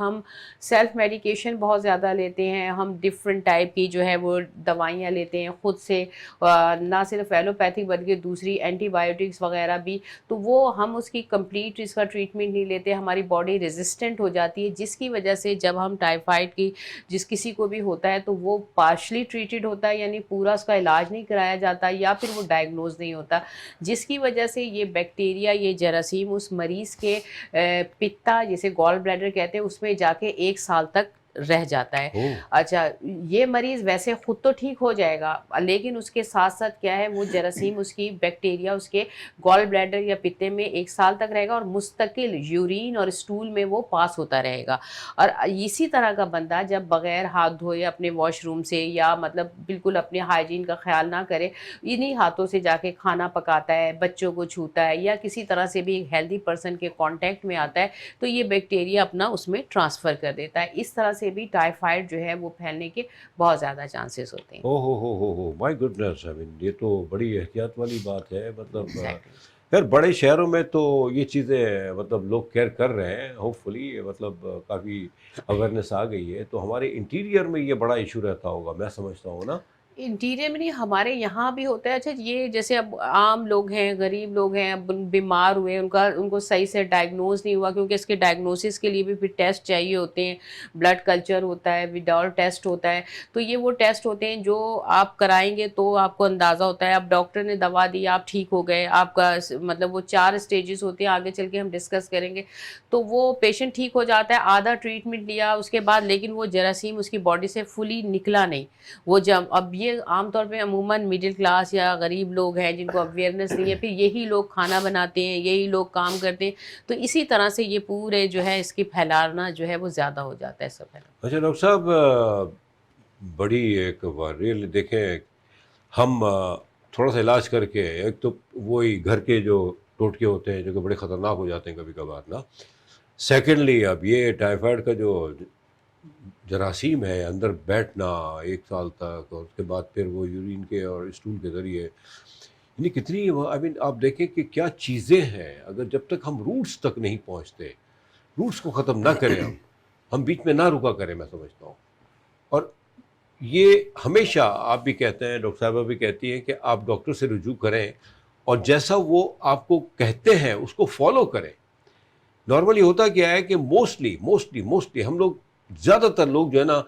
ہم self medication بہت زیادہ لیتے ہیں, ہم ڈفرینٹ ٹائپ کی جو ہے وہ دوائیاں لیتے ہیں خود سے, نہ صرف ایلوپیتھک بلکہ دوسری اینٹی بایوٹکس وغیرہ بھی, تو وہ ہم اس کی کمپلیٹ اس کا ٹریٹمنٹ نہیں لیتے, ہماری باڈی ریزسٹنٹ ہو جاتی ہے, جس کی وجہ سے جب ہم ٹائیفائڈ کی جس کسی کو بھی ہوتا ہے تو وہ پارشلی ٹریٹڈ ہوتا ہے, یعنی پورا اس کا علاج نہیں کرایا جاتا یا پھر وہ ڈائگنوز نہیں ہوتا, جس کی وجہ سے یہ بیکٹیریا, یہ جراثیم اس مریض کے پتا جسے گال بلیڈر کہتے ہیں اس میں جا کے 1 سال تک رہ جاتا ہے. اچھا, یہ مریض ویسے خود تو ٹھیک ہو جائے گا, لیکن اس کے ساتھ ساتھ کیا ہے, وہ جراثیم اس کی بیکٹیریا اس کے گال بلیڈر یا پتے میں 1 سال تک رہے گا اور مستقل یورین اور اسٹول میں وہ پاس ہوتا رہے گا. اور اسی طرح کا بندہ جب بغیر ہاتھ دھوئے اپنے واش روم سے یا مطلب بالکل اپنے ہائیجین کا خیال نہ کرے, انہی ہاتھوں سے جا کے کھانا پکاتا ہے, بچوں کو چھوتا ہے یا کسی طرح سے بھی ایک ہیلدی پرسن کے کانٹیکٹ میں آتا ہے, تو یہ بیکٹیریا اپنا اس میں ٹرانسفر کر دیتا ہے. اس طرح سے بھی ٹائیفائڈ جو ہے وہ پھیلنے کے بہت زیادہ چانسز ہوتے ہیں. ہو مائی گڈنس, یہ تو بڑی احتیاط والی بات ہے. مطلب خیر بڑے شہروں میں تو یہ چیزیں مطلب لوگ کیئر کر رہے ہیں, ہوپ فلی مطلب کافی اویئرنیس آ گئی ہے. تو ہمارے انٹیریئر میں یہ بڑا ایشو رہتا ہوگا, میں سمجھتا ہوں نا. انٹیریئر میں نہیں, ہمارے یہاں بھی ہوتا ہے. اچھا, یہ جیسے اب عام لوگ ہیں, غریب لوگ ہیں, اب بیمار ہوئے, ان کو صحیح سے ڈائگنوز نہیں ہوا, کیونکہ اس کے ڈائگنوسس کے لیے بھی پھر ٹیسٹ چاہیے ہوتے ہیں, بلڈ کلچر ہوتا ہے, وڈال ٹیسٹ ہوتا ہے. تو یہ وہ ٹیسٹ ہوتے ہیں جو آپ کرائیں گے تو آپ کو اندازہ ہوتا ہے. اب ڈاکٹر نے دوا دی, آپ ٹھیک ہو گئے, آپ کا مطلب وہ 4 اسٹیجز ہوتے ہیں, آگے چل کے ہم ڈسکس کریں گے. تو وہ پیشنٹ ٹھیک ہو جاتا ہے, آدھا ٹریٹمنٹ لیا اس کے بعد, لیکن وہ جراثیم اس کی باڈی سے فلی نکلا نہیں. وہ جب اب یہ عام طور پہ عموماً مڈل کلاس یا غریب لوگ ہیں جن کو اویئرنیس نہیں ہے, پھر یہی لوگ کھانا بناتے ہیں, یہی لوگ کام کرتے ہیں, تو اسی طرح سے یہ پورے جو ہے اس کی پھیلانا جو ہے وہ زیادہ ہو جاتا ہے سب. اچھا ڈاکٹر صاحب, بڑی ایک ریئل دیکھیں, ہم تھوڑا سا علاج کر کے, ایک تو وہی گھر کے جو ٹوٹکے ہوتے ہیں جو کہ بڑے خطرناک ہو جاتے ہیں کبھی کبھار نا. سیکنڈلی اب یہ ٹائیفائڈ کا جو جراثیم ہے اندر بیٹھنا 1 سال تک, اور اس کے بعد پھر وہ یورین کے اور اسٹول کے ذریعے, یعنی کتنی آپ دیکھیں کہ کیا چیزیں ہیں. اگر جب تک ہم روٹس تک نہیں پہنچتے, روٹس کو ختم نہ کریں, ہم بیچ میں نہ رکا کریں, میں سمجھتا ہوں. اور یہ ہمیشہ آپ بھی کہتے ہیں, ڈاکٹر صاحبہ بھی کہتی ہیں کہ آپ ڈاکٹر سے رجوع کریں اور جیسا وہ آپ کو کہتے ہیں اس کو فالو کریں. نارملی ہوتا کیا ہے کہ موسٹلی ہم لوگ, زیادہ تر لوگ جو ہے نا,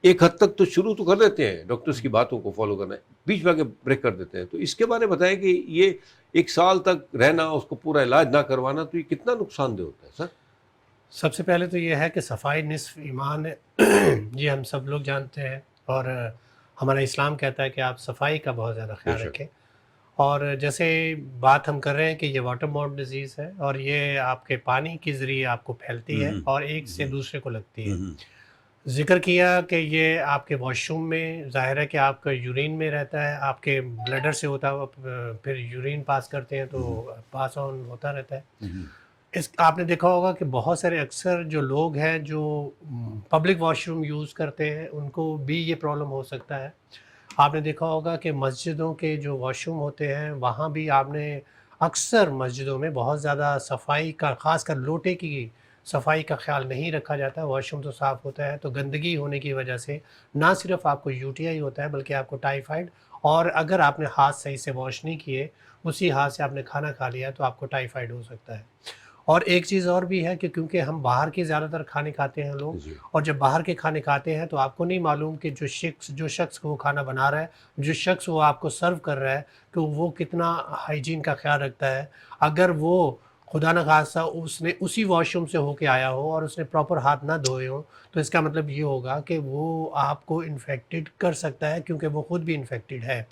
ایک حد تک تو شروع تو کر دیتے ہیں ڈاکٹرز کی باتوں کو فالو کرنا, بیچ میں آ کے بریک کر دیتے ہیں. تو اس کے بارے میں بتائیں کہ یہ 1 سال تک رہنا, اس کو پورا علاج نہ کروانا, تو یہ کتنا نقصان دہ ہوتا ہے سر؟ سب سے پہلے تو یہ ہے کہ صفائی نصف ایمان ہے. یہ ہم سب لوگ جانتے ہیں, اور ہمارا اسلام کہتا ہے کہ آپ صفائی کا بہت زیادہ خیال رکھیں. اور جیسے بات ہم کر رہے ہیں کہ یہ واٹر بورن ڈیزیز ہے, اور یہ آپ کے پانی کے ذریعے آپ کو پھیلتی ہے اور ایک سے دوسرے کو لگتی ہے. ذکر کیا کہ یہ آپ کے واش روم میں, ظاہر ہے کہ آپ کا یورین میں رہتا ہے, آپ کے بلیڈر سے ہوتا ہے, پھر یورین پاس کرتے ہیں تو پاس آن ہوتا رہتا ہے. آپ نے دیکھا ہوگا کہ بہت سارے اکثر جو لوگ ہیں جو پبلک واش روم یوز کرتے ہیں ان کو بھی یہ پرابلم ہو سکتا ہے. آپ نے دیکھا ہوگا کہ مسجدوں کے جو واش روم ہوتے ہیں وہاں بھی آپ نے اکثر مسجدوں میں بہت زیادہ صفائی کا, خاص کر لوٹے کی صفائی کا خیال نہیں رکھا جاتا. واش روم تو صاف ہوتا ہے, تو گندگی ہونے کی وجہ سے نہ صرف آپ کو یو ٹی آئی ہوتا ہے بلکہ آپ کو ٹائیفائڈ, اور اگر آپ نے ہاتھ صحیح سے واش نہیں کیے, اسی ہاتھ سے آپ نے کھانا کھا لیا, تو آپ کو ٹائیفائڈ ہو سکتا ہے. اور ایک چیز اور بھی ہے کہ کیونکہ ہم باہر کے زیادہ تر کھانے کھاتے ہیں لوگ, اور جب باہر کے کھانے کھاتے ہیں تو آپ کو نہیں معلوم کہ جو شخص وہ کھانا بنا رہا ہے, جو شخص وہ آپ کو سرو کر رہا ہے, کہ وہ کتنا ہائیجین کا خیال رکھتا ہے. اگر وہ خدا نخواستہ اس نے اسی واش روم سے ہو کے آیا ہو اور اس نے پراپر ہاتھ نہ دھوئے ہوں, تو اس کا مطلب یہ ہوگا کہ وہ آپ کو انفیکٹڈ کر سکتا ہے, کیونکہ وہ خود بھی انفیکٹڈ ہے.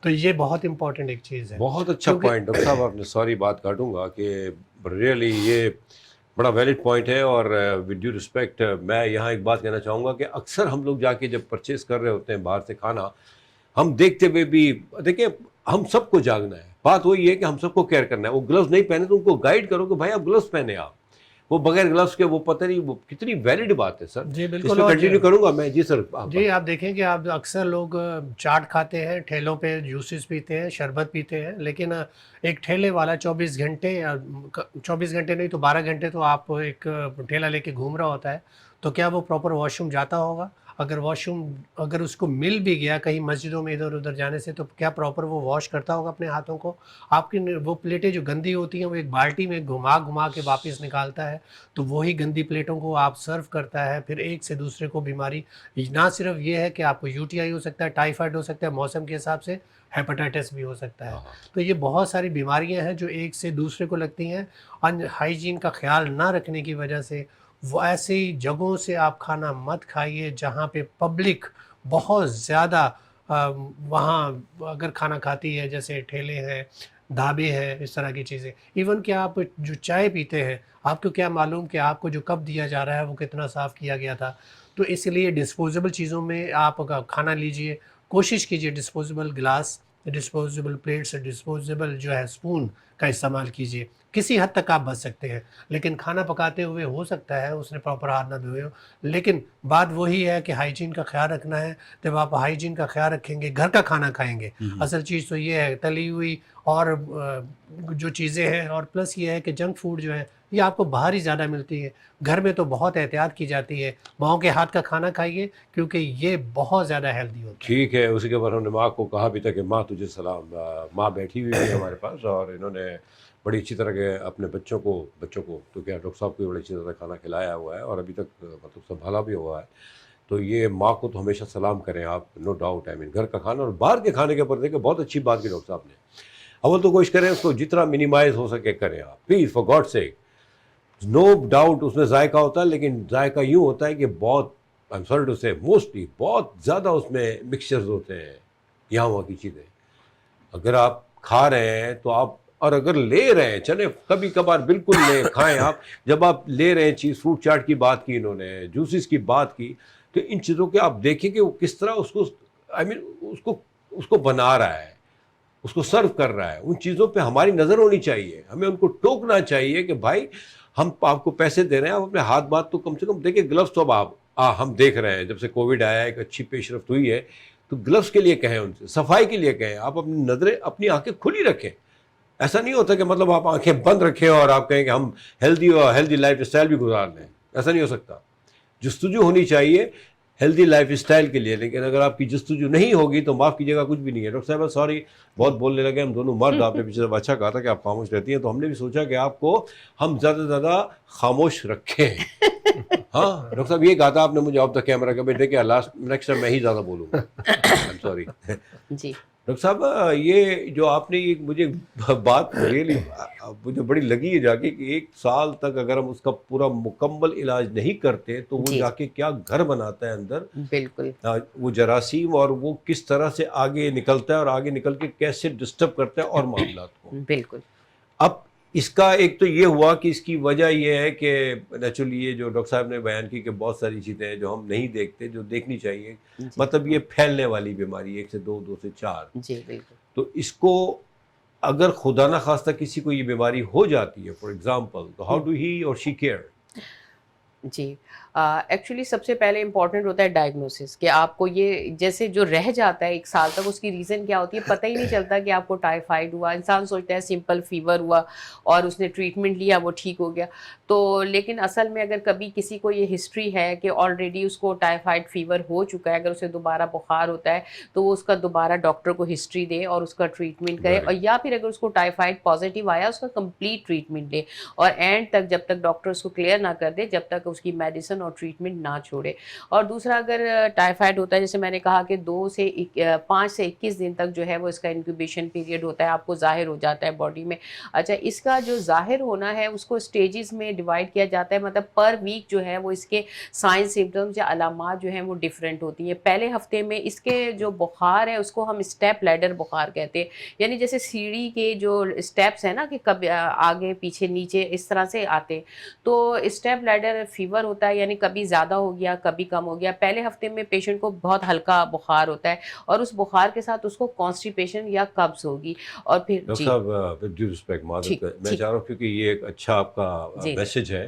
تو یہ بہت امپورٹنٹ ایک چیز ہے. بہت اچھا پوائنٹ ڈاکٹر صاحب آپ نے, سوری بات کاٹوں گا, کہ ریئلی یہ بڑا ویلڈ پوائنٹ ہے. اور ود ڈیو رسپیکٹ میں یہاں ایک بات کہنا چاہوں گا کہ اکثر ہم لوگ جا کے جب پرچیز کر رہے ہوتے ہیں باہر سے کھانا, ہم دیکھتے ہوئے بھی, دیکھیں ہم سب کو جاگنا ہے, بات وہی ہے کہ ہم سب کو کیئر کرنا ہے. وہ گلوز نہیں پہنے تو ان کو گائیڈ کرو کہ بھائی آپ گلوز پہنے, آپ وہ بغیر گلوز کے وہ پتہ نہیں وہ کتنی ویلڈ بات ہے سر. جی اس بالکل. پہ کنٹینیو کروں گا میں. جی سر. جی آپ دیکھیں کہ آپ اکثر لوگ چاٹ کھاتے ہیں, ٹھیلوں پہ جوسز پیتے ہیں, شربت پیتے ہیں, لیکن ایک ٹھیلے والا 24 گھنٹے 24 گھنٹے نہیں تو 12 گھنٹے تو آپ ایک ٹھیلا لے کے گھوم رہا ہوتا ہے, تو کیا وہ پراپر واش روم جاتا ہوگا؟ اگر اس کو مل بھی گیا کہیں مسجدوں میں ادھر ادھر جانے سے, تو کیا پراپر وہ واش کرتا ہوگا اپنے ہاتھوں کو؟ آپ کی وہ پلیٹیں جو گندی ہوتی ہیں وہ ایک بالٹی میں گھما کے واپس نکالتا ہے, تو وہی گندی پلیٹوں کو آپ سرو کرتا ہے, پھر ایک سے دوسرے کو بیماری. نہ صرف یہ ہے کہ آپ کو یو ٹی آئی ہو سکتا ہے, ٹائیفائڈ ہو سکتا ہے, موسم کے حساب سے ہیپاٹائٹس بھی ہو سکتا ہے. تو یہ بہت ساری بیماریاں ہیں جو ایک سے دوسرے کو لگتی ہیں. ہائیجین کا خیال نہ رکھنے کی وجہ سے وہ ایسی جگہوں سے آپ کھانا مت کھائیے جہاں پہ پبلک بہت زیادہ وہاں اگر کھانا کھاتی ہے, جیسے ٹھیلے ہیں, ڈھابے ہیں, اس طرح کی چیزیں. ایون کہ آپ جو چائے پیتے ہیں, آپ کو کیا معلوم کہ آپ کو جو کپ دیا جا رہا ہے وہ کتنا صاف کیا گیا تھا. تو اس لیے ڈسپوزیبل چیزوں میں آپ کھانا لیجئے, کوشش کیجئے disposable glass, disposable plates, disposable جو ہے اسپون کا استعمال کیجئے. کسی حد تک آپ بچ سکتے ہیں, لیکن کھانا پکاتے ہوئے ہو سکتا ہے اس نے پراپر ہاتھ نہ دھوئے ہو. لیکن بات وہی ہے کہ ہائیجین کا خیال رکھنا ہے. جب آپ ہائیجین کا خیال رکھیں گے, گھر کا کھانا کھائیں گے, اصل چیز تو یہ ہے تلی ہوئی اور جو چیزیں ہیں, اور پلس یہ ہے کہ جنک فوڈ جو ہے یہ آپ کو باہر ہی زیادہ ملتی ہے. گھر میں تو بہت احتیاط کی جاتی ہے. ماؤں کے ہاتھ کا کھانا کھائیے کیونکہ یہ بہت زیادہ ہیلدی ہوتا ہے. ٹھیک ہے. اسی کے بعد ہم نے ماں کو کہا بھی تھا کہ ماں تجھے سلام. ماں بیٹھی ہوئی ہے ہمارے پاس اور انہوں نے بڑی اچھی طرح کے اپنے بچوں کو تو کیا ڈاکٹر صاحب کو بڑی اچھی طرح کھانا کھلایا ہوا ہے اور ابھی تک مطلب سنبھالا بھی ہوا ہے. تو یہ ماں کو تو ہمیشہ سلام کریں آپ, نو ڈاؤٹ. گھر کا کھانا اور باہر کے کھانے کے اوپر دیکھیں, بہت اچھی بات کی ڈاکٹر صاحب نے. اول تو کوشش کریں اس کو جتنا منیمائز ہو سکے کریں آپ, please, for God sake. No doubt اس میں ذائقہ ہوتا ہے, لیکن ذائقہ یوں ہوتا ہے کہ بہت, آئی ایم سوری ٹو سے, موسٹلی بہت زیادہ اس میں مکسچرز ہوتے ہیں یہاں وہاں کی چیزیں. اگر آپ کھا رہے ہیں تو آپ, اور اگر لے رہے ہیں, چلے کبھی کبھار بالکل لے کھائیں آپ. جب آپ لے رہے ہیں چیز, فروٹ چاٹ کی بات کی انہوں نے, جوسز کی بات کی, تو ان چیزوں کے آپ دیکھیں کہ وہ کس طرح اس کو, اس کو بنا رہا ہے, اس کو سرو کر رہا ہے. ان چیزوں پہ ہماری نظر ہونی چاہیے, ہمیں ان کو ٹوکنا چاہیے کہ بھائی ہم آپ کو پیسے دے رہے ہیں, آپ اپنے ہاتھ بات تو کم سے کم دیکھیں. گلوز تو اب ہم دیکھ رہے ہیں جب سے کووڈ آیا ایک اچھی پیش رفت ہوئی ہے, تو گلوز کے لیے کہیں, ان سے صفائی کے لیے کہیں. آپ اپنی نظریں, اپنی آنکھیں کھلی رکھیں. ایسا نہیں ہوتا کہ مطلب آپ آنکھیں بند رکھیں اور آپ کہیں کہ ہم ہیلدی لائف اسٹائل بھی گزار لیں. ایسا نہیں ہو سکتا. جستجو ہونی چاہیے ہیلدی لائف اسٹائل کے لیے, لیکن اگر آپ کی جستجو نہیں ہوگی تو معاف کیجیے گا کچھ بھی نہیں ہے. ڈاکٹر صاحب سوری, بہت بولنے لگے ہم دونوں مرد. آپ نے پیچھے اچھا کہا تھا کہ آپ خاموش رہتی ہیں, تو ہم نے بھی سوچا کہ آپ کو ہم زیادہ سے زیادہ خاموش رکھیں. ہاں ڈاکٹر صاحب یہ کہا تھا آپ نے مجھے آف دا کیمرہ, کہ بھائی دیکھیں لاسٹ نیکسٹ ٹائم میں ہی زیادہ بولوں گا. سوری. جی ڈاکٹر صاحب یہ جو آپ نے یہ مجھے بات ریئلی مجھے بڑی لگی ہے جا کے, کہ 1 سال تک اگر ہم اس کا پورا مکمل علاج نہیں کرتے تو وہ جا کے کیا گھر بناتا ہے اندر, بالکل وہ جراثیم, اور وہ کس طرح سے آگے نکلتا ہے اور آگے نکل کے کیسے ڈسٹرب کرتا ہے اور معاملات کو. بالکل. اب اس کا ایک تو یہ ہوا کہ اس کی وجہ یہ ہے کہ نیچرلی یہ جو ڈاکٹر صاحب نے بیان کی کہ بہت ساری چیزیں ہیں جو ہم نہیں دیکھتے, جو دیکھنی چاہیے. مطلب یہ پھیلنے والی بیماری 1 سے 2, 2 سے 4. جی بالکل. تو اس کو اگر خدا نہ خواستہ کسی کو یہ بیماری ہو جاتی ہے فار ایگزامپل, تو ہاؤ ڈو ہی اور شی کیئر؟ جی ایکچولی سب سے پہلے امپورٹنٹ ہوتا ہے ڈائگنوسس, کہ آپ کو یہ جیسے جو رہ جاتا ہے 1 سال تک, اس کی ریزن کیا ہوتی ہے پتہ ہی نہیں چلتا کہ آپ کو ٹائیفائڈ ہوا. انسان سوچتا ہے سمپل فیور ہوا اور اس نے ٹریٹمنٹ لیا وہ ٹھیک ہو گیا. تو لیکن اصل میں اگر کبھی کسی کو یہ ہسٹری ہے کہ آلریڈی اس کو ٹائیفائڈ فیور ہو چکا ہے, اگر اسے دوبارہ بخار ہوتا ہے تو وہ اس کا دوبارہ ڈاکٹر کو ہسٹری دے اور اس کا ٹریٹمنٹ کرے, اور یا پھر اگر اس کو ٹائیفائڈ پازیٹیو آیا اس کا کمپلیٹ ٹریٹمنٹ دے, اور اینڈ تک جب تک ڈاکٹر اس کو کلیئر نہ کر دے جب تک اس کی میڈیسن اور ٹریٹمنٹ نہ چھوڑے. اور دوسرا اگر ٹائیفائڈ ہوتا ہے, جیسے میں نے کہا کہ 5 سے 21 دن تک جو ہے وہ اس کا انکیوبیشن پیریڈ ہوتا ہے, آپ کو ظاہر ہو جاتا ہے باڈی میں. اچھا, اس کا جو ظاہر ہونا ہے اس کو اسٹیجز میں ڈیوائڈ کیا جاتا ہے, مطلب پر ویک جو ہے وہ اس کے سائنس سمپٹمز یا علامات جو ہیں وہ ڈفرینٹ ہوتی ہیں. پہلے ہفتے میں اس کے جو بخار ہے اس کو ہم اسٹیپ لیڈر بخار کہتے ہیں, یعنی جیسے سیڑھی کے جو اسٹیپس ہیں نا کہ کبھی آگے پیچھے نیچے اس طرح سے آتے, تو اسٹیپ لیڈر فیور ہوتا ہے, یعنی کبھی زیادہ ہو گیا کبھی کم ہو گیا. پہلے ہفتے میں پیشنٹ کو بہت ہلکا بخار ہوتا ہے اور اس بخار کے ساتھ اس کو کانسٹیپیشن یا قبض ہوگی. اور پھر ڈاکٹر صاحب ڈیو رسپیکٹ معذرت, میں چاہ رہا ہوں کیونکہ یہ ایک اچھا آپ کا میسج ہے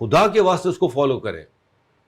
خدا کے واسطے اس کو فالو کریں,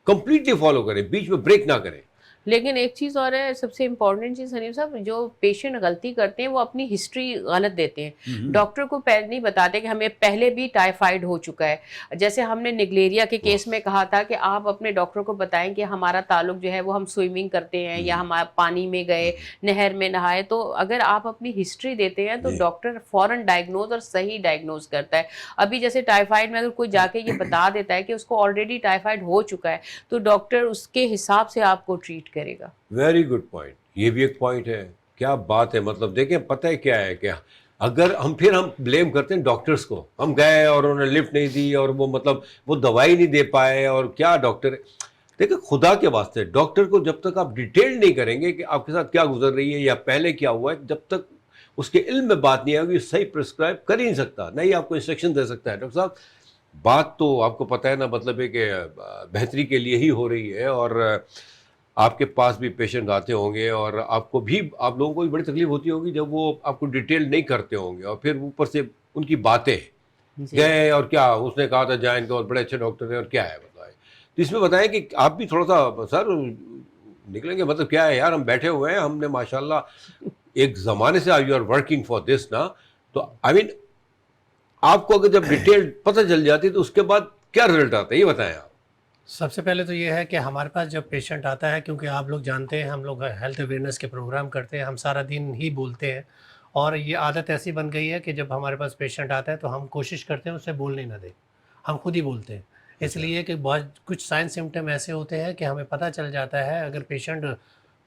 کمپلیٹلی فالو کریں, بیچ میں بریک نہ کریں. لیکن ایک چیز اور ہے, سب سے امپورٹنٹ چیز حنیف صاحب, جو پیشنٹ غلطی کرتے ہیں وہ اپنی ہسٹری غلط دیتے ہیں. ڈاکٹر کو پہلے نہیں بتاتے کہ ہمیں پہلے بھی ٹائیفائڈ ہو چکا ہے. جیسے ہم نے نگلیریا کے کیس میں کہا تھا کہ آپ اپنے ڈاکٹر کو بتائیں کہ ہمارا تعلق جو ہے وہ ہم سوئمنگ کرتے ہیں یا ہم پانی میں گئے, نہر میں نہائے. تو اگر آپ اپنی ہسٹری دیتے ہیں تو ڈاکٹر فوراً ڈائگنوز اور صحیح ڈائگنوز کرتا ہے. ابھی جیسے ٹائیفائڈ میں اگر کوئی جا کے یہ بتا دیتا ہے کہ اس کو آلریڈی ٹائیفائڈ ہو چکا ہے تو ڈاکٹر اس کے حساب سے آپ کو ٹریٹ کرے گا. ویری گڈ پوائنٹ, یہ بھی ایک پوائنٹ ہے. کیا بات ہے, مطلب دیکھیں پتہ ہے کیا ہے کہ اگر ہم بلیم کرتے ہیں ڈاکٹرز کو, ہم گئے اور انہوں نے لفٹ نہیں دی اور وہ مطلب وہ دوائی نہیں دے پائے اور کیا ڈاکٹر. دیکھیں خدا کے واسطے ڈاکٹر کو جب تک آپ ڈیٹیل نہیں کریں گے کہ آپ کے ساتھ کیا گزر رہی ہے یا پہلے کیا ہوا ہے, جب تک اس کے علم میں بات نہیں آئے گی صحیح پرسکرائب کر ہی نہیں سکتا, نہیں آپ کو انسٹرکشن دے سکتا ہے. ڈاکٹر صاحب بات تو آپ کو پتہ ہے نا, مطلب ہے کہ بہتری کے لیے ہی ہو رہی ہے, اور آپ کے پاس بھی پیشنٹ آتے ہوں گے اور آپ لوگوں کو بھی بڑی تکلیف ہوتی ہوگی جب وہ آپ کو ڈیٹیل نہیں کرتے ہوں گے, اور پھر اوپر سے ان کی باتیں گئے اور کیا اس نے کہا تھا جائیں تو بڑے اچھے ڈاکٹر ہیں اور کیا ہے بتائیں. تو اس میں بتائیں کہ آپ بھی تھوڑا سا سر نکلیں گے, مطلب کیا ہے یار, ہم بیٹھے ہوئے ہیں, ہم نے ماشاءاللہ ایک زمانے سے you are working for this نا, تو آئی مین آپ کو اگر جب ڈیٹیل پتہ چل جاتی تو اس کے بعد کیا رزلٹ آتا ہے یہ بتائیں آپ. سب سے پہلے تو یہ ہے کہ ہمارے پاس جب پیشنٹ آتا ہے, کیونکہ آپ لوگ جانتے ہیں ہم لوگ ہیلتھ اویئرنیس کے پروگرام کرتے ہیں, ہم سارا دن ہی بولتے ہیں, اور یہ عادت ایسی بن گئی ہے کہ جب ہمارے پاس پیشنٹ آتا ہے تو ہم کوشش کرتے ہیں اسے بولنے نہ دیں, ہم خود ہی بولتے ہیں. اس لیے کہ بہت کچھ سائن سمٹم ایسے ہوتے ہیں کہ ہمیں پتہ چل جاتا ہے اگر پیشنٹ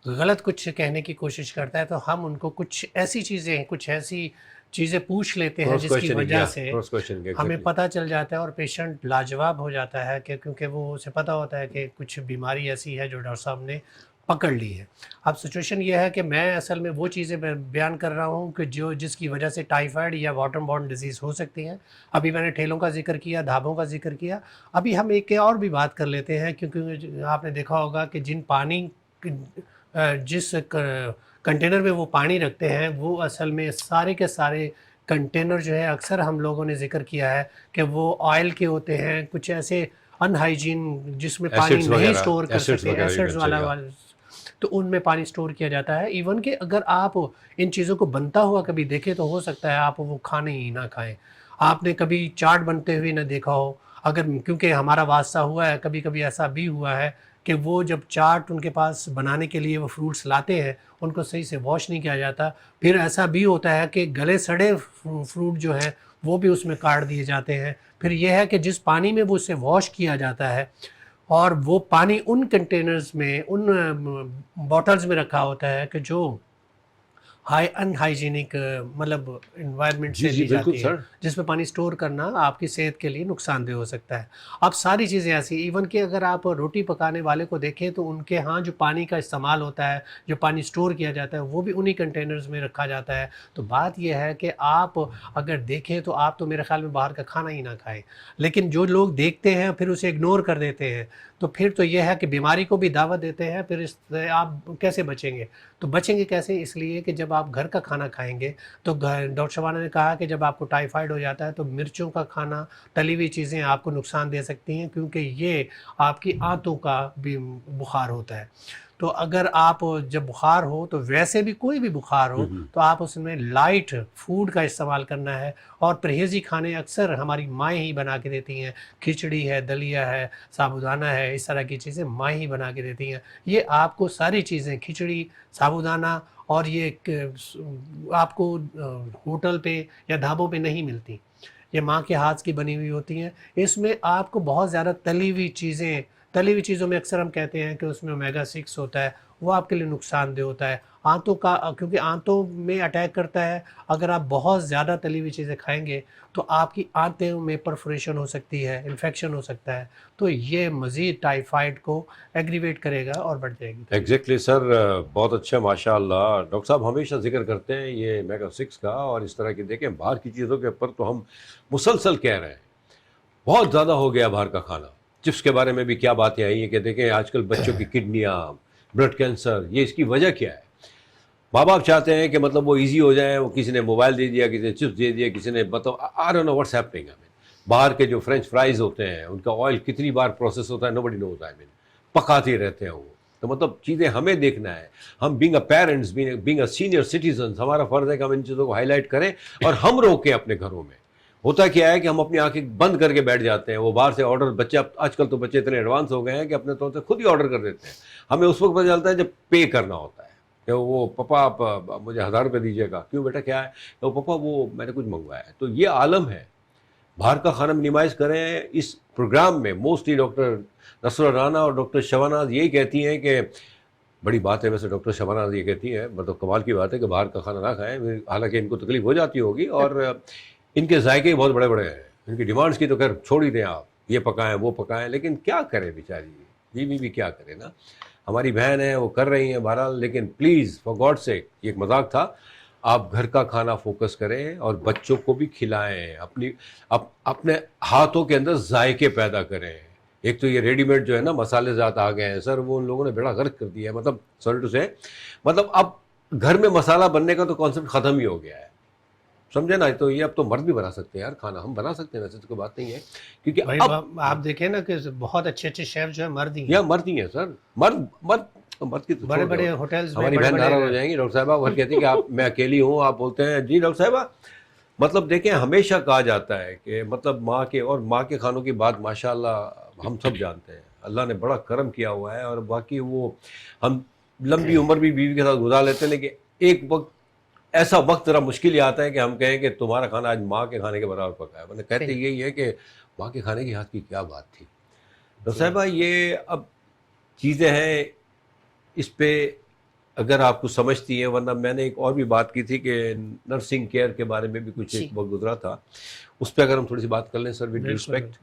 غلط کچھ کہنے کی کوشش کرتا ہے تو ہم ان کو کچھ ایسی چیزیں پوچھ لیتے ہیں جس کی وجہ سے ہمیں پتہ چل جاتا ہے اور پیشنٹ لاجواب ہو جاتا ہے کہ کیونکہ وہ اسے پتہ ہوتا ہے کہ کچھ بیماری ایسی ہے جو ڈاکٹر صاحب نے پکڑ لی ہے. اب سچویشن یہ ہے کہ میں اصل میں وہ چیزیں بیان کر رہا ہوں کہ جس کی وجہ سے ٹائیفائڈ یا واٹر بورن ڈیزیز ہو سکتی ہیں. ابھی میں نے ٹھیلوں کا ذکر کیا, دھابوں کا ذکر کیا, ابھی ہم ایک اور بھی بات کر لیتے ہیں, کیونکہ آپ نے دیکھا ہوگا کہ جس کنٹینر میں وہ پانی رکھتے ہیں وہ اصل میں سارے کے سارے کنٹینر جو ہے اکثر ہم لوگوں نے ذکر کیا ہے کہ وہ آئل کے ہوتے ہیں, کچھ ایسے ان ہائیجین جس میں پانی نہیں سٹور کر سکتے, ایسڈز والا, تو ان میں پانی سٹور کیا جاتا ہے. ایون کہ اگر آپ ان چیزوں کو بنتا ہوا کبھی دیکھیں تو ہو سکتا ہے آپ وہ کھانے ہی نہ کھائیں. آپ نے کبھی چاٹ بنتے ہوئے نہ دیکھا ہو, اگر کیونکہ ہمارا واسطہ ہوا ہے, کبھی کبھی ایسا بھی ہوا ہے کہ وہ جب چاٹ ان کے پاس بنانے کے لیے وہ فروٹس لاتے ہیں ان کو صحیح سے واش نہیں کیا جاتا, پھر ایسا بھی ہوتا ہے کہ گلے سڑے فروٹ جو ہیں وہ بھی اس میں کاٹ دیے جاتے ہیں. پھر یہ ہے کہ جس پانی میں وہ اسے واش کیا جاتا ہے اور وہ پانی ان کنٹینرز میں, ان باٹلز میں رکھا ہوتا ہے کہ جو ان ہائیجینک مطلب انوائرمنٹ سے لی جاتی ہے, جس میں پانی سٹور کرنا آپ کی صحت کے لیے نقصان دہ ہو سکتا ہے. اب ساری چیزیں ایسی, ایون کہ اگر آپ روٹی پکانے والے کو دیکھیں تو ان کے ہاں جو پانی کا استعمال ہوتا ہے, جو پانی سٹور کیا جاتا ہے, وہ بھی انہی کنٹینرز میں رکھا جاتا ہے. تو بات یہ ہے کہ آپ اگر دیکھیں تو آپ تو میرے خیال میں باہر کا کھانا ہی نہ کھائیں, لیکن جو لوگ دیکھتے ہیں پھر اسے اگنور کر دیتے ہیں, تو پھر تو یہ ہے کہ بیماری کو بھی دعوت دیتے ہیں. پھر اس سے آپ کیسے بچیں گے؟ تو بچیں گے کیسے؟ اس لیے کہ جب آپ گھر کا کھانا کھائیں گے تو ڈاکٹر شبانہ نے کہا کہ جب آپ کو ٹائیفائڈ ہو جاتا ہے تو مرچوں کا کھانا, تلی ہوئی چیزیں آپ کو نقصان دے سکتی ہیں, کیونکہ یہ آپ کی آنتوں کا بھی بخار ہوتا ہے. تو اگر آپ جب بخار ہو تو ویسے بھی کوئی بھی بخار ہو تو آپ اس میں لائٹ فوڈ کا استعمال کرنا ہے, اور پرہیزی کھانے اکثر ہماری مائیں ہی بنا کے دیتی ہیں. کھچڑی ہے, دلیا ہے, سابودانہ ہے, اس طرح کی چیزیں مائیں ہی بنا کے دیتی ہیں. یہ آپ کو ساری چیزیں کھچڑی, سابودانہ, اور یہ آپ کو ہوٹل پہ یا ڈھابوں پہ نہیں ملتی, یہ ماں کے ہاتھ کی بنی ہوئی ہوتی ہیں. اس میں آپ کو بہت زیادہ تلی ہوئی چیزوں میں اکثر ہم کہتے ہیں کہ اس میں اومیگا 6 ہوتا ہے, وہ آپ کے لیے نقصان دہ ہوتا ہے. آنتوں کا, کیونکہ آنتوں میں اٹیک کرتا ہے, اگر آپ بہت زیادہ تلی ہوئی چیزیں کھائیں گے تو آپ کی آنتوں میں پرفوریشن ہو سکتی ہے, انفیکشن ہو سکتا ہے, تو یہ مزید ٹائیفائڈ کو ایگریویٹ کرے گا اور بڑھ جائے گی. ایگزیکٹلی سر, بہت اچھا ماشاء اللہ. ڈاکٹر صاحب ہمیشہ ذکر کرتے ہیں یہ اومیگا 6 کا, اور اس طرح کی دیکھیں باہر کی چیزوں کے اوپر تو ہم مسلسل کہہ رہے ہیں بہت زیادہ ہو گیا باہر کا کھانا. چپس کے بارے میں بھی کیا باتیں آئی ہیں کہ دیکھیں آج کل بچوں کی کڈنیاں, بلڈ کینسر, یہ اس کی وجہ کیا ہے؟ ماں باپ چاہتے ہیں کہ مطلب وہ ایزی ہو جائے, وہ کسی نے موبائل دے دیا, کسی نے چپس دے دیا, کسی نے مطلب I don't know what's happening. باہر کے جو فرینچ فرائز ہوتے ہیں ان کا آئل کتنی بار پروسیس ہوتا ہے nobody knows. I mean پکاتے رہتے ہیں وہ. تو مطلب چیزیں ہمیں دیکھنا ہے. ہم being a parents being a senior citizens ہمارا فرض ہے کہ ہم ان چیزوں کو ہائی لائٹ کریں اور ہم روکیں اپنے گھروں میں. ہوتا کیا ہے کہ ہم اپنی آنکھیں بند کر کے بیٹھ جاتے ہیں, وہ باہر سے آرڈر بچے آج کل تو بچے اتنے ایڈوانس ہو گئے ہیں کہ اپنے طور سے خود ہی آرڈر کر دیتے ہیں. ہمیں اس وقت پتہ چلتا ہے جب پے کرنا ہوتا ہے کہ وہ پپا آپ مجھے 1000 روپے دیجیے گا. کیوں بیٹا کیا ہے؟ کہ وہ پپا وہ میں نے کچھ منگوایا ہے. تو یہ عالم ہے. باہر کا کھانا منیمائز کریں. اس پروگرام میں موسٹلی ڈاکٹر نصرہ رانا اور ڈاکٹر شباناز یہی کہتی ہیں کہ بڑی بات ہے ویسے ڈاکٹر شباناز یہ کہتی ہیں, مطلب کمال کی بات ہے کہ باہر کا کھانا نہ کھائیں, حالانکہ ان کو تکلیف ہو جاتی ہوگی اور ان کے ذائقے بہت بڑے بڑے ہیں, ان کی ڈیمانڈس کی تو خیر چھوڑ ہی دیں آپ, یہ پکائیں وہ پکائیں, لیکن کیا کریں بیچاری بیوی بھی کیا کرے نا. ہماری بہن ہیں وہ کر رہی ہیں بہرحال, لیکن پلیز فار گاڈ سیک, یہ ایک مذاق تھا, آپ گھر کا کھانا فوکس کریں اور بچوں کو بھی کھلائیں, اپنے ہاتھوں کے اندر ذائقے پیدا کریں. ایک تو یہ ریڈی میڈ جو ہے نا مسالے ذات آ گئے ہیں سر, وہ ان لوگوں نے بیڑا غرق کر دیا ہے. مطلب سوری ٹو سے, مطلب اب گھر میں مسالہ بننے کا تو کانسیپٹ ختم ہی ہو گیا ہے, سمجھے نا. تو یہ اب تو مرد بھی بنا سکتے ہیں یار کھانا, ہم بنا سکتے ہیں, ویسے تو کوئی بات نہیں ہے, کیونکہ اب آپ دیکھیں نا کہ بہت اچھے اچھے شیف جو ہے مرد ہی ہیں. یا مرد ہی ہیں سر, مرد کی تو بڑے بڑے ہوٹلز میں ہماری بہن ناراض ہو جائیں گی ڈاکٹر صاحبہ, وہ کہتی ہے کہ آپ میں اکیلی ہوں, آپ بولتے ہیں جی ڈاکٹر صاحبہ. مطلب دیکھیں ہمیشہ کہا جاتا ہے کہ مطلب ماں کے کھانوں کی بات ماشاءاللہ ہم سب جانتے ہیں, اللہ نے بڑا کرم کیا ہوا ہے, اور باقی وہ ہم لمبی عمر بھی بیوی کے ساتھ گزار لیتے ہیں, لیکن ایک وقت ایسا وقت ذرا مشکل ہی آتا ہے کہ ہم کہیں کہ تمہارا کھانا آج ماں کے کھانے کے برابر پکا ہے. میں کہتے یہی ہے کہ ماں کے کھانے کی ہاتھ کی کیا بات تھی. ڈاکٹر صاحبہ یہ اب چیزیں ہیں, اس پہ اگر آپ کو سمجھتی ہیں, ورنہ میں نے ایک اور بھی بات کی تھی کہ نرسنگ کیئر کے بارے میں بھی کچھ ایک وقت گزرا تھا, اس پہ اگر ہم تھوڑی سی بات کر لیں سر ود ریسپیکٹ.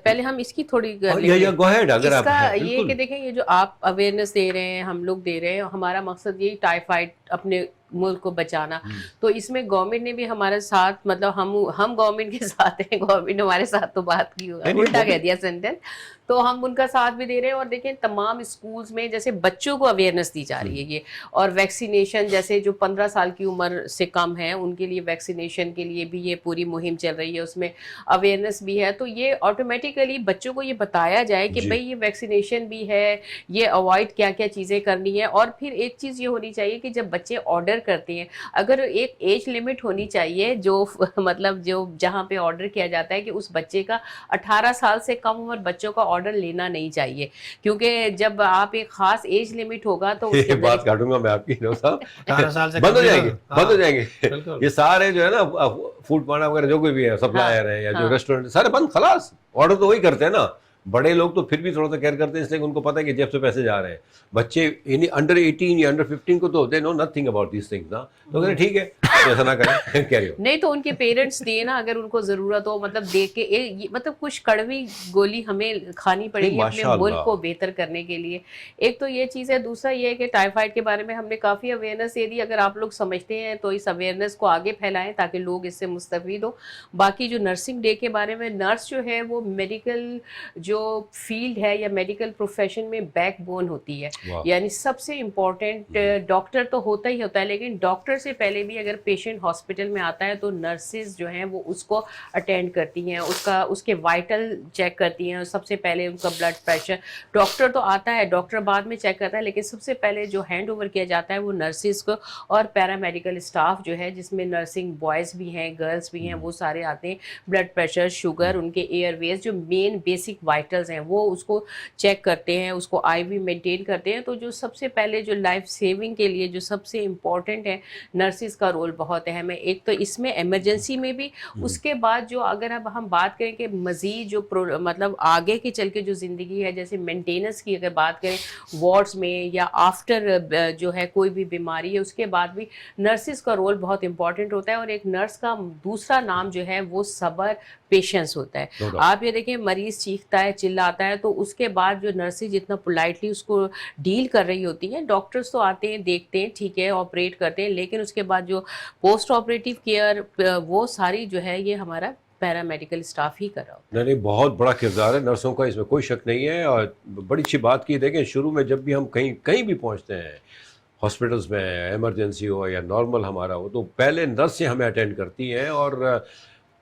پہلے ہم اس کی تھوڑی گو اہیڈ اگر آپ یہ کہ دیکھیں یہ جو آپ اویئرنیس دے رہے ہیں, ہم لوگ دے رہے ہیں, ہمارا مقصد یہی ٹائیفائڈ اپنے ملک کو بچانا. تو اس میں گورنمنٹ نے بھی ہمارے ساتھ, مطلب ہم گورنمنٹ کے ساتھ ہیں, گورنمنٹ نے ہمارے ساتھ تو بات کی ہوگا, الٹا کہہ دیا سینٹینس, تو ہم ان کا ساتھ بھی دے رہے ہیں. اور دیکھیں تمام اسکولز میں جیسے بچوں کو اویئرنیس دی جا رہی ہے یہ, اور ویکسینیشن جیسے جو 15 سال کی عمر سے کم ہے ان کے لیے ویکسینیشن کے لیے بھی یہ پوری مہم چل رہی ہے, اس میں اویئرنیس بھی ہے. تو یہ آٹومیٹیکلی بچوں کو یہ بتایا جائے کہ بھئی یہ ویکسینیشن بھی ہے, یہ اوائڈ کیا کیا چیزیں کرنی ہے. اور پھر ایک چیز یہ ہونی چاہیے کہ جب بچے آرڈر کرتے ہیں, اگر ایک ایج لمٹ ہونی چاہیے جو مطلب جو جہاں پہ آرڈر کیا جاتا ہے کہ اس بچے کا 18 سال سے کم عمر بچوں کا آرڈر لینا نہیں چاہیے, کیونکہ جب آپ ایک خاص ایج لمٹ ہوگا تو اس یہ بات کاٹوں گا میں آپ کی, 18 سال سے بند ہو جائیں گے یہ سارے جو ہے نا فوڈ پانڈا وغیرہ جو کوئی بھی ہے سپلائر ہے یا جو ریسٹورینٹ سارے بند, خلاص آرڈر تو وہی کرتے ہیں نا. بڑے لوگ تو پھر بھی تھوڑا سا کیئر کرتے ہیں, اس لیے ان کو پتہ ہے کہ جیب سے پیسے جا رہے ہیں. بچے یعنی انڈر 18 یا انڈر 15 کو تو دے نو نتھنگ اباؤٹ دیس تھنگس نا, تو کہتے ٹھیک ہے ایسا نہ کریں, کیری آن. نہیں تو ان کے پیرنٹس دیے نا, اگر ان کو ضرورت ہو, مطلب دیکھ کے مطلب کچھ کڑوی گولی ہمیں کھانی پڑے گی اپنے ملک کو بہتر کرنے کے لیے. ایک تو یہ چیز ہے, دوسرا یہ ہے کہ ٹائیفائڈ کے بارے میں ہم نے کافی اویئرنیس دے دی. اگر آپ لوگ سمجھتے ہیں تو اس اویئرنیس کو آگے پھیلائیں تاکہ لوگ اس سے مستفید ہوں. باقی جو نرسنگ ڈے کے بارے میں, نرس جو ہے وہ میڈیکل جو فیلڈ ہے یا میڈیکل پروفیشن میں بیک بون ہوتی ہے, یعنی سب سے امپورٹنٹ. ڈاکٹر تو ہوتا ہی ہوتا ہے, لیکن ڈاکٹر سے پہلے بھی اگر پیشنٹ ہاسپٹل میں آتا ہے تو نرسز جو ہیں وہ اس کو اٹینڈ کرتی ہیں, اس کے وائٹل چیک کرتی ہیں. سب سے پہلے ان کا بلڈ پریشر, ڈاکٹر تو آتا ہے, ڈاکٹر بعد میں چیک کرتا ہے, لیکن سب سے پہلے جو ہینڈ اوور کیا جاتا ہے وہ نرسز کو, اور پیرا میڈیکل اسٹاف جو ہے جس میں نرسنگ بوائز بھی ہیں, گرلس بھی ہیں, وہ سارے آتے ہیں. بلڈ پریشر, شوگر, ان کے ایئر ویز, جو مین بیسک وائٹلز ہیں وہ اس کو چیک کرتے ہیں, اس کو آئی وی مینٹین کرتے ہیں. تو جو سب سے پہلے جو لائف سیونگ کے لیے جو سب سے امپورٹنٹ ہے, نرسز کا رول بہت اہم ہے. ایک تو اس میں ایمرجنسی میں بھی, اس کے بعد جو اگر اب ہم بات کریں کہ مزید جو مطلب آگے کے چل کے جو زندگی ہے, جیسے مینٹیننس کی اگر بات کریں وارڈز میں یا آفٹر جو ہے کوئی بھی بیماری ہے, اس کے بعد بھی نرسز کا رول بہت امپورٹنٹ ہوتا ہے. اور ایک نرس کا دوسرا نام جو ہے وہ صبر, پیشنس ہوتا ہے. آپ یہ دیکھیں مریض چیختا ہے, چلاتا ہے, تو اس کے بعد جو نرسز جتنا پولائٹلی اس کو ڈیل کر رہی ہوتی ہیں, ڈاکٹرز تو آتے ہیں, دیکھتے ہیں, ٹھیک ہے, آپریٹ کرتے ہیں, لیکن اس کے بعد جو پوسٹ آپریٹیو کیئر وہ ساری جو ہے یہ ہمارا پیرا میڈیکل اسٹاف ہی کر رہا ہوتا ہے. نہیں بہت بڑا کردار ہے نرسوں کا, اس میں کوئی شک نہیں ہے. اور بڑی اچھی بات کی, دیکھیں شروع میں جب بھی ہم کہیں بھی پہنچتے ہیں, ہاسپٹلس میں ایمرجنسی ہو یا نارمل ہمارا ہو, تو پہلے نرس سے ہمیں اٹینڈ کرتی ہیں. اور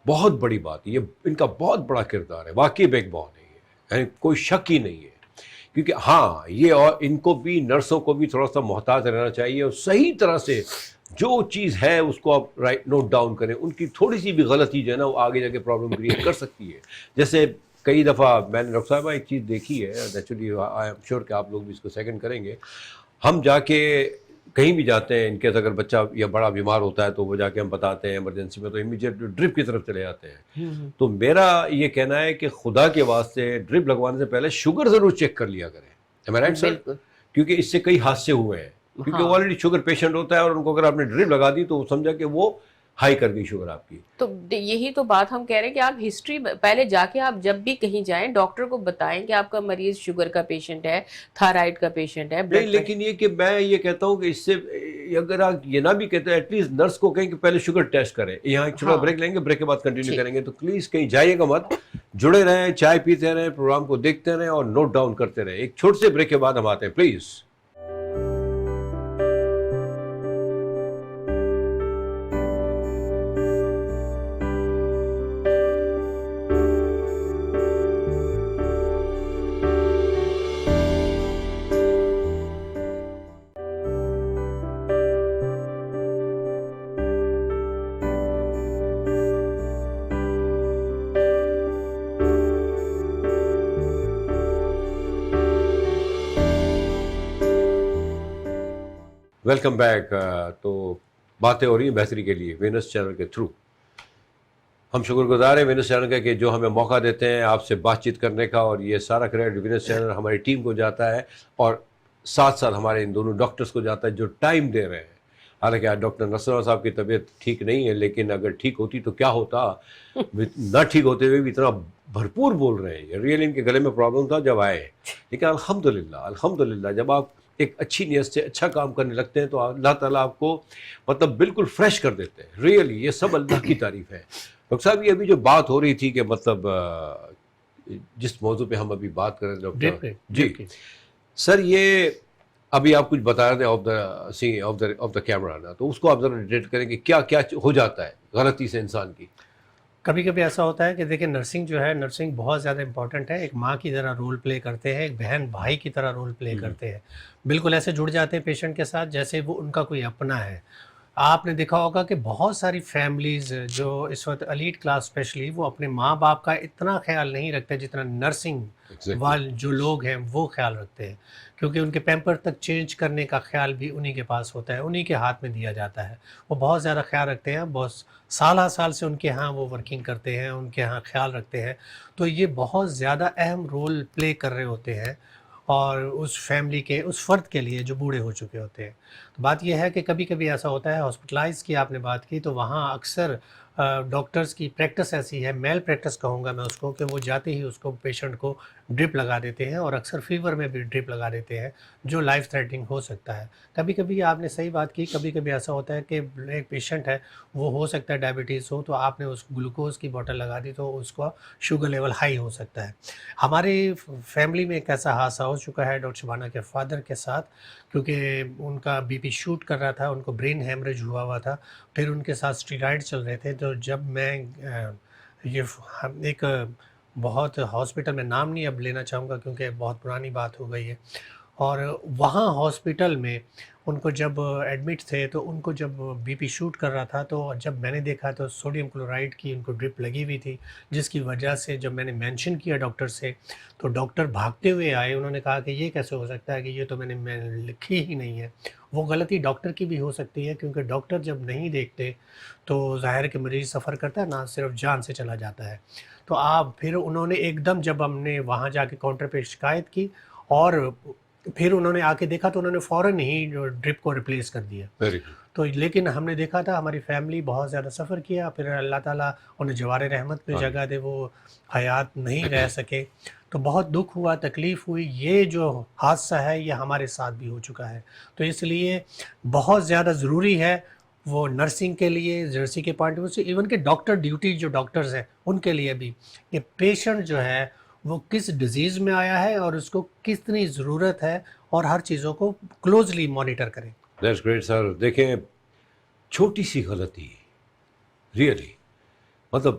بہت بڑی بات ہے، یہ ان کا بہت بڑا کردار ہے، واقعی بیک بون ہے یہ، یعنی کوئی شک ہی نہیں ہے. کیونکہ ہاں یہ اور ان کو بھی نرسوں کو بھی تھوڑا سا محتاط رہنا چاہیے اور صحیح طرح سے جو چیز ہے اس کو آپ رائٹ نوٹ ڈاؤن کریں. ان کی تھوڑی سی بھی غلطی جو ہے نا وہ آگے جا کے پرابلم کریٹ کر سکتی ہے. جیسے کئی دفعہ میں نے ڈاکٹر صاحبہ ایک چیز دیکھی ہے، نیچرلی آئی ایم شیور کہ آپ لوگ بھی اس کو سیکنڈ کریں گے. ہم جا کے کہیں بھی جاتے ہیں، ان کیس اگر بچہ یا بڑا بیمار ہوتا ہے تو وہ جا کے ہم بتاتے ہیں ایمرجنسی میں، تو امیڈیٹ ڈرپ کی طرف چلے جاتے ہیں. تو میرا یہ کہنا ہے کہ خدا کے واسطے ڈرپ لگوانے سے پہلے شوگر ضرور چیک کر لیا کریں. Am I right, sir؟ بالکل. کیونکہ اس سے کئی حادثے ہوئے ہیں، کیونکہ وہ آلریڈی شوگر پیشنٹ ہوتا ہے اور ان کو اگر آپ نے ڈرپ لگا دی تو وہ سمجھا کہ وہ ہائی کر گئی شوگر آپ کی. تو یہی تو بات ہم کہہ رہے ہیں کہ آپ ہسٹری پہلے جا کے آپ جب بھی کہیں جائیں ڈاکٹر کو بتائیں کہ آپ کا مریض شوگر کا پیشنٹ ہے، تھائرائیڈ کا پیشنٹ ہے. نہیں، لیکن یہ کہ میں یہ کہتا ہوں کہ اس سے اگر آپ یہ نہ بھی کہتے ہیں ایٹ لیسٹ نرس کو کہیں کہ پہلے شوگر ٹیسٹ کریں. یہاں ایک چھوٹا بریک لیں گے، بریک کے بعد کنٹینیو کریں گے. تو پلیز کہیں جائیے گا مت، جڑے رہیں، چائے پیتے رہیں، پروگرام کو دیکھتے رہیں اور نوٹ ڈاؤن کرتے رہیں. ایک چھوٹے سے بریک کے بعد ہم آتے ہیں پلیز. Welcome back. تو باتیں ہو رہی ہیں بہتری کے لیے وینس چینل کے تھرو. ہم شکر گزار ہیں وینس چینل کا کہ جو ہمیں موقع دیتے ہیں آپ سے بات چیت کرنے کا، اور یہ سارا کریڈٹ وینس چینل ہماری ٹیم کو جاتا ہے اور ساتھ ساتھ ہمارے ان دونوں ڈاکٹرز کو جاتا ہے جو ٹائم دے رہے ہیں. حالانکہ آج ڈاکٹر نصر صاحب کی طبیعت ٹھیک نہیں ہے، لیکن اگر ٹھیک ہوتی تو کیا ہوتا، نہ ٹھیک ہوتے ہوئے بھی اتنا بھرپور بول رہے ہیں. ریئل ان کے گلے میں پرابلم تھا جب آئے، لیکن الحمدللہ جب آپ ایک اچھی نیت سے اچھا کام کرنے لگتے ہیں تو اللہ تعالیٰ آپ کو مطلب بالکل فریش کر دیتے ہیں. ریئلی یہ سب اللہ کی تعریف ہے. ڈاکٹر صاحب یہ ابھی جو بات ہو رہی تھی کہ مطلب جس موضوع پہ ہم ابھی بات کر رہے ہیں ڈاکٹر جی سر، یہ ابھی آپ کچھ بتا رہے تھے آف دا کیمرا نا، تو اس کو آپ ذرا ڈیٹیل کریں کہ کیا کیا ہو جاتا ہے غلطی سے انسان کی. کبھی کبھی ایسا ہوتا ہے کہ دیکھیں نرسنگ جو ہے، نرسنگ بہت زیادہ امپورٹنٹ ہے. ایک ماں کی طرح رول پلے کرتے ہیں، ایک بہن بھائی کی طرح رول پلے کرتے ہیں. بالکل ایسے جڑ جاتے ہیں پیشنٹ کے ساتھ جیسے وہ ان کا کوئی اپنا ہے. آپ نے دیکھا ہوگا کہ بہت ساری فیملیز جو اس وقت ایلیٹ کلاس اسپیشلی وہ اپنے ماں باپ کا اتنا خیال نہیں رکھتے جتنا نرسنگ والے جو لوگ ہیں وہ خیال رکھتے ہیں، کیونکہ ان کے پیمپر تک چینج کرنے کا خیال بھی انہی کے پاس ہوتا ہے، انہی کے ہاتھ میں دیا جاتا ہے. وہ بہت زیادہ خیال رکھتے ہیں، بہت سال سے ان کے ہاں وہ ورکنگ کرتے ہیں، ان کے ہاں خیال رکھتے ہیں. تو یہ بہت زیادہ اہم رول پلے کر رہے ہوتے ہیں اور اس فیملی کے اس فرد کے لیے جو بوڑھے ہو چکے ہوتے ہیں. تو بات یہ ہے کہ کبھی کبھی ایسا ہوتا ہے، ہاسپٹلائز کی آپ نے بات کی تو وہاں اکثر ڈاکٹرز کی پریکٹس ایسی ہے، میل پریکٹس کہوں گا میں اس کو، کہ وہ جاتے ہی اس کو پیشنٹ کو ڈرپ لگا دیتے ہیں اور اکثر فیور میں بھی ڈرپ لگا دیتے ہیں جو لائف تھریٹنگ ہو سکتا ہے. کبھی کبھی آپ نے صحیح بات کی، کبھی کبھی ایسا ہوتا ہے کہ ایک پیشنٹ ہے وہ ہو سکتا ہے ڈائبٹیز ہو، تو آپ نے اس گلوکوز کی بوٹل لگا دی تو اس کا شوگر لیول ہائی ہو سکتا ہے. ہمارے فیملی میں ایک ایسا حادثہ ہو چکا ہے ڈاکٹر شبانہ کے فادر کے ساتھ، کیونکہ ان کا بی پی شوٹ کر رہا تھا، ان کو برین ہیمریج ہوا تھا، پھر ان کے ساتھ اسٹیرائڈ چل رہے تھے. تو جب میں یہ ایک بہت ہاسپٹل میں نام نہیں اب لینا چاہوں گا کیونکہ بہت پرانی بات ہو گئی ہے، اور وہاں ہاسپٹل میں ان کو جب ایڈمٹ تھے تو ان کو جب بی پی شوٹ کر رہا تھا تو جب میں نے دیکھا تو سوڈیم کلورائڈ کی ان کو ڈرپ لگی ہوئی تھی، جس کی وجہ سے جب میں نے مینشن کیا ڈاکٹر سے تو ڈاکٹر بھاگتے ہوئے آئے. انہوں نے کہا کہ یہ کیسے ہو سکتا ہے کہ یہ تو میں نے لکھی ہی نہیں ہے. وہ غلطی ڈاکٹر کی بھی ہو سکتی ہے کیونکہ ڈاکٹر جب نہیں دیکھتے تو ظاہر کہ مریض سفر کرتا ہے نہ صرف جان سے چلا جاتا ہے. تو آپ پھر انہوں نے ایک دم جب ہم نے وہاں جا کے کاؤنٹر پہ شکایت کی اور پھر انہوں نے آ کے دیکھا تو انہوں نے فوراً ہی ڈرپ کو ریپلیس کر دیا. تو لیکن ہم نے دیکھا تھا ہماری فیملی بہت زیادہ سفر کیا، پھر اللہ تعالیٰ انہیں جوار رحمت میں جگہ دے، وہ حیات نہیں رہ سکے. تو بہت دکھ ہوا، تکلیف ہوئی. یہ جو حادثہ ہے یہ ہمارے ساتھ بھی ہو چکا ہے. تو اس لیے بہت زیادہ ضروری ہے وہ نرسنگ کے لیے، نرسنگ کے پوائنٹ آف ویو سے، ایون کہ ڈاکٹر ڈیوٹی جو ڈاکٹرز ہیں ان کے لیے بھی، کہ پیشنٹ جو ہے وہ کس ڈیزیز میں آیا ہے اور اس کو کتنی ضرورت ہے اور ہر چیزوں کو کلوزلی مانیٹر کریں. دیٹس گریٹ سر. دیکھیں چھوٹی سی غلطی ریئلی مطلب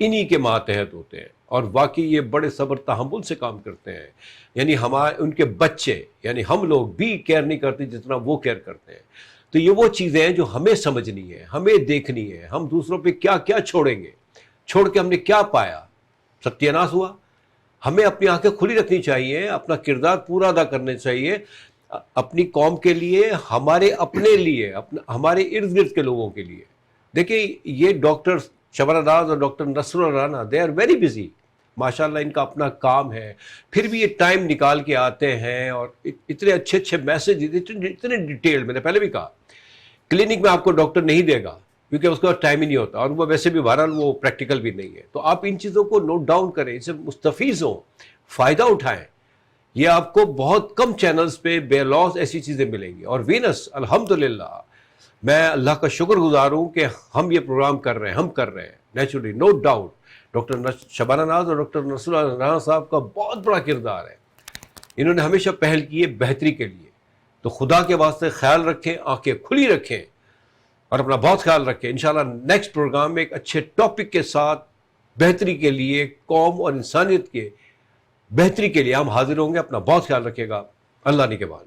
انہی کے ماتحت ہوتے ہیں، اور واقعی یہ بڑے صبر تحمل سے کام کرتے ہیں. یعنی ان کے بچے، یعنی ہم لوگ بھی کیئر نہیں کرتے جتنا وہ کیئر کرتے ہیں. تو یہ وہ چیزیں ہیں جو ہمیں سمجھنی ہے، ہمیں دیکھنی ہے. ہم دوسروں پہ کیا کیا چھوڑیں گے، چھوڑ کے ہم نے کیا پایا، ستیہ ناش ہوا. ہمیں اپنی آنکھیں کھلی رکھنی چاہیے، اپنا کردار پورا ادا کرنا چاہیے، اپنی قوم کے لیے، ہمارے اپنے لیے، ہمارے ارد گرد کے لوگوں کے لیے. دیکھیں یہ ڈاکٹر شبانہ ناز اور doctor Nasr Rana, they are very busy, ماشاءاللہ ان کا اپنا کام ہے، پھر بھی یہ ٹائم نکال کے آتے ہیں اور اتنے اچھے اچھے میسج، اتنے ڈیٹیل. میں نے پہلے بھی کہا کلینک میں آپ کو ڈاکٹر نہیں دے گا کیونکہ اس کا ٹائم ہی نہیں ہوتا، اور وہ ویسے بھی بہرحال وہ پریکٹیکل بھی نہیں ہے. تو آپ ان چیزوں کو نوٹ ڈاؤن کریں، اس سے مستفیض ہوں، فائدہ اٹھائیں. یہ آپ کو بہت کم چینلز پہ بے لوث ایسی چیزیں ملیں گی. اور وینس الحمدللہ میں اللہ کا شکر گزار ہوں کہ ہم یہ پروگرام کر رہے ہیں، ہم کر رہے ہیں naturally, no doubt. Doctor Shabana Naz اور ڈاکٹر نصر رانا صاحب کا بہت بڑا کردار ہے. انہوں نے ہمیشہ پہل کی ہے بہتری کے لیے. تو خدا کے واسطے خیال رکھیں، آنکھیں کھلی رکھیں اور اپنا بہت خیال رکھیں. انشاءاللہ نیکسٹ پروگرام میں ایک اچھے ٹاپک کے ساتھ بہتری کے لیے، قوم اور انسانیت کے بہتری کے لیے ہم حاضر ہوں گے. اپنا بہت خیال رکھیے گا. اللہ نگہبان.